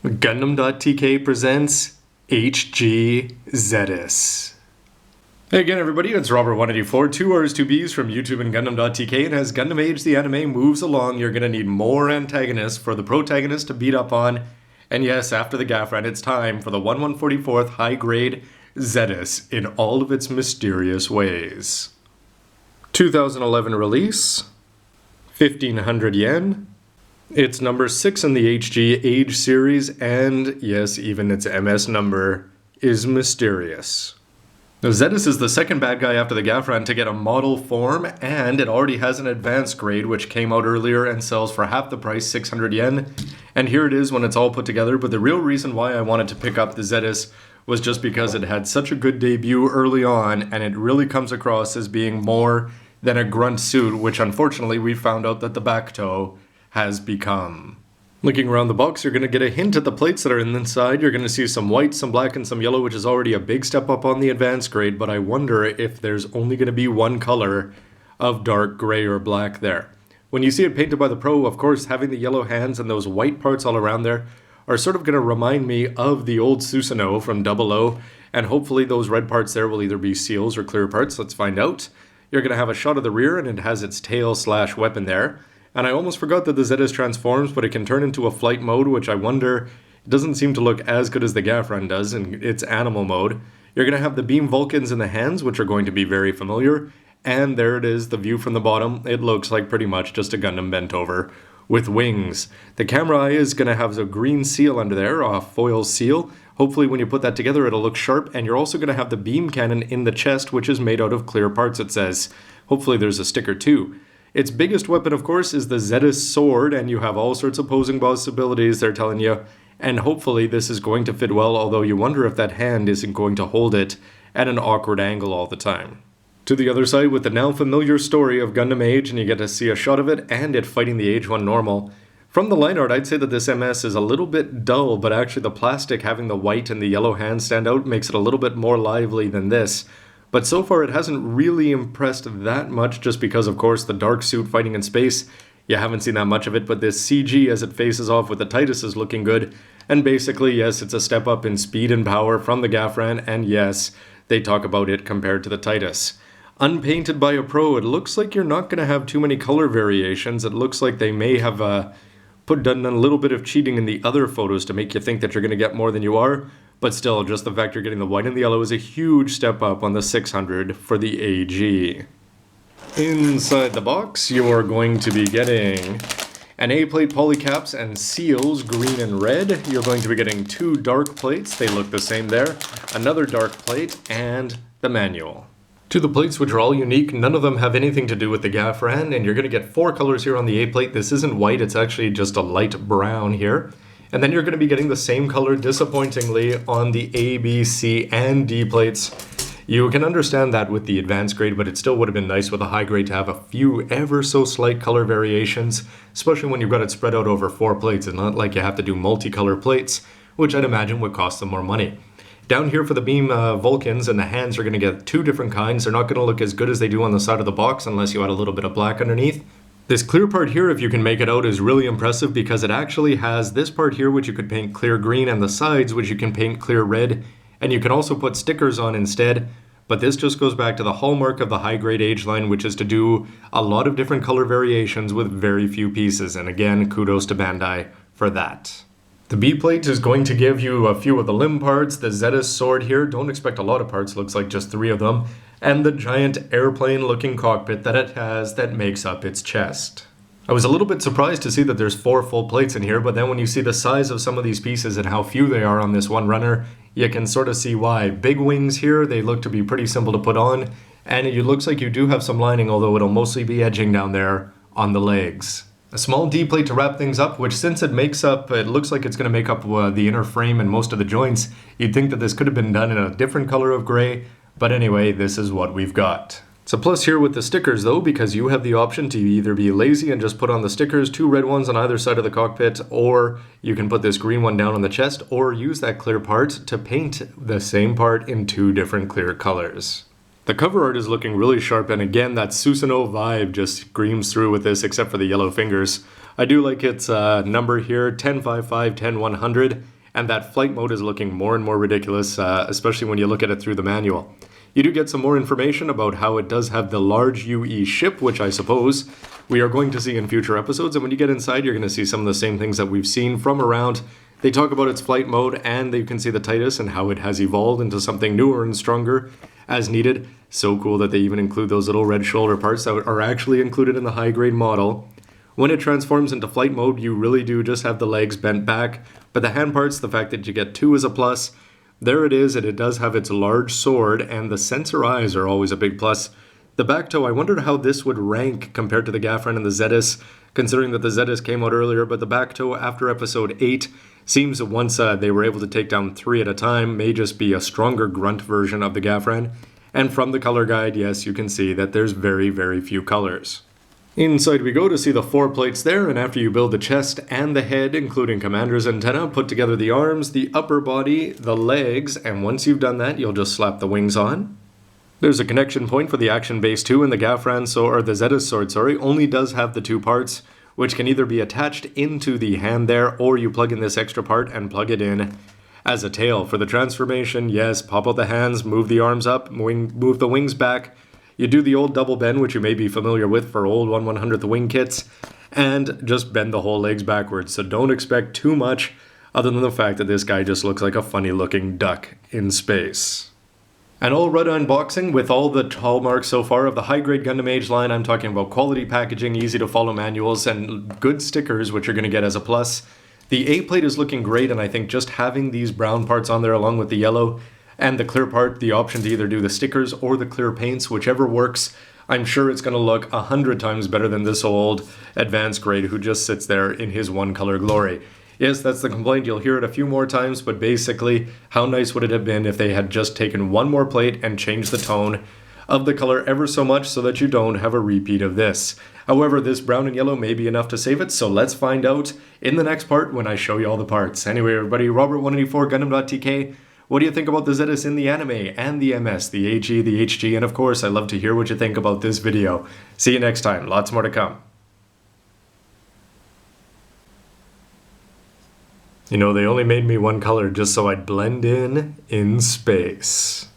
Gundam.tk presents HG Zedas. Hey again everybody, it's Robert184, 2 R's, 2 B's from YouTube and Gundam.tk, and as Gundam Age the anime moves along, you're gonna need more antagonists for the protagonist to beat up on. And yes, after the Gafran, it's time for the 1/144th high-grade Zedas in all of its mysterious ways. 2011 release, 1500 yen. It's number 6 in the HG Age series, and yes, even its MS number is mysterious. Now, Zedas is the second bad guy after the Gafran to get a model form, and it already has an advanced grade which came out earlier and sells for half the price, 600 yen. And here it is when it's all put together, but the real reason why I wanted to pick up the Zedas was just because it had such a good debut early on, and it really comes across as being more than a grunt suit, which unfortunately we found out that the back toe has become. Looking around the box, you're going to get a hint at the plates that are inside. You're going to see some white, some black, and some yellow, which is already a big step up on the advanced grade, but I wonder if there's only going to be one color of dark gray or black there. When you see it painted by the pro, of course, having the yellow hands and those white parts all around there are sort of going to remind me of the old Susanoo from 00, and hopefully those red parts there will either be seals or clear parts. Let's find out. You're going to have a shot of the rear, and it has its tail/weapon there. And I almost forgot that the Zedas transforms, but it can turn into a flight mode, which I wonder, it doesn't seem to look as good as the Gafran does in its animal mode. You're going to have the beam Vulcans in the hands, which are going to be very familiar. And there it is, the view from the bottom. It looks like pretty much just a Gundam bent over with wings. The camera eye is going to have a green seal under there, a foil seal. Hopefully when you put that together, it'll look sharp. And you're also going to have the beam cannon in the chest, which is made out of clear parts, it says. Hopefully there's a sticker too. Its biggest weapon, of course, is the Zedas sword, and you have all sorts of posing possibilities, they're telling you. And hopefully this is going to fit well, although you wonder if that hand isn't going to hold it at an awkward angle all the time. To the other side with the now familiar story of Gundam Age, and you get to see a shot of it and it fighting the Age 1 normal. From the line art, I'd say that this MS is a little bit dull, but actually the plastic having the white and the yellow hands stand out makes it a little bit more lively than this. But so far it hasn't really impressed that much, just because of course the dark suit fighting in space, you haven't seen that much of it, but this CG as it faces off with the Titus is looking good. And basically, yes, it's a step up in speed and power from the Gafran, and yes, they talk about it compared to the Titus. Unpainted by a pro, it looks like you're not going to have too many color variations. It looks like they may have done a little bit of cheating in the other photos to make you think that you're going to get more than you are. But still, just the fact you're getting the white and the yellow is a huge step up on the 600 for the AG. Inside the box, you're going to be getting an A-plate polycaps and seals, green and red. You're going to be getting 2 dark plates, they look the same there, another dark plate, and the manual. To the plates, which are all unique, none of them have anything to do with the Gafran, and you're going to get 4 colors here on the A-plate. This isn't white, it's actually just a light brown here. And then you're going to be getting the same color, disappointingly, on the A, B, C, and D plates. You can understand that with the advanced grade, but it still would have been nice with a high grade to have a few ever so slight color variations, especially when you've got it spread out over 4 plates. It's not like you have to do multicolor plates, which I'd imagine would cost them more money. Down here for the beam Vulcans, and the hands are going to get 2 different kinds. They're not going to look as good as they do on the side of the box unless you add a little bit of black underneath. This clear part here, if you can make it out, is really impressive because it actually has this part here which you could paint clear green, and the sides which you can paint clear red, and you can also put stickers on instead. But this just goes back to the hallmark of the high-grade Age line, which is to do a lot of different color variations with very few pieces, and again, kudos to Bandai for that. The B-plate is going to give you a few of the limb parts, the Zedas sword here, don't expect a lot of parts, looks like just 3 of them, and the giant airplane-looking cockpit that it has that makes up its chest. I was a little bit surprised to see that there's 4 full plates in here, but then when you see the size of some of these pieces and how few they are on this one runner, you can sort of see why. Big wings here, they look to be pretty simple to put on, and it looks like you do have some lining, although it'll mostly be edging down there on the legs. A small D-plate to wrap things up, which since it looks like it's going to make up the inner frame and most of the joints, you'd think that this could have been done in a different color of gray, but anyway, this is what we've got. It's a plus here with the stickers though, because you have the option to either be lazy and just put on the stickers, 2 red ones on either side of the cockpit, or you can put this green one down on the chest, or use that clear part to paint the same part in 2 different clear colors. The cover art is looking really sharp, and again, that Susanoo vibe just screams through with this, except for the yellow fingers. I do like its number here, 1055, 10100. and that flight mode is looking more and more ridiculous, especially when you look at it through the manual. You do get some more information about how it does have the large UE ship, which I suppose we are going to see in future episodes, and when you get inside, you're going to see some of the same things that we've seen from around. They talk about its flight mode, and you can see the Titus and how it has evolved into something newer and stronger as needed. So cool that they even include those little red shoulder parts that are actually included in the high-grade model. When it transforms into flight mode, you really do just have the legs bent back, but the hand parts, the fact that you get 2 is a plus. There it is, and it does have its large sword, and the sensor eyes are always a big plus. The back toe, I wondered how this would rank compared to the Gafran and the Zedas, considering that the Zedas came out earlier, but the back toe after episode 8 seems that once they were able to take down 3 at a time, may just be a stronger grunt version of the Gafran. And from the color guide, yes, you can see that there's very, very few colors. Inside we go to see the 4 plates there, and after you build the chest and the head, including commander's antenna, put together the arms, the upper body, the legs, and once you've done that, you'll just slap the wings on. There's a connection point for the Action Base 2, and the Gafran, or the Zedas sword, only does have the 2 parts, which can either be attached into the hand there, or you plug in this extra part and plug it in as a tail. For the transformation, yes, pop out the hands, move the arms up, move the wings back. You do the old double bend, which you may be familiar with for old 1/100th wing kits, and just bend the whole legs backwards. So don't expect too much other than the fact that this guy just looks like a funny looking duck in space. An all-red unboxing with all the hallmarks so far of the high-grade Gundam Age line. I'm talking about quality packaging, easy-to-follow manuals, and good stickers, which you're going to get as a plus. The A-plate is looking great, and I think just having these brown parts on there along with the yellow and the clear part, the option to either do the stickers or the clear paints, whichever works, I'm sure it's going to look 100 times better than this old advanced grade who just sits there in his one-color glory. Yes, that's the complaint. You'll hear it a few more times, but basically, how nice would it have been if they had just taken one more plate and changed the tone of the color ever so much so that you don't have a repeat of this. However, this brown and yellow may be enough to save it, so let's find out in the next part when I show you all the parts. Anyway, everybody, Robert184, Gundam.tk. What do you think about the Zedas in the anime and the MS, the AG, the HG, and of course, I'd love to hear what you think about this video. See you next time. Lots more to come. You know, they only made me one color just so I'd blend in space.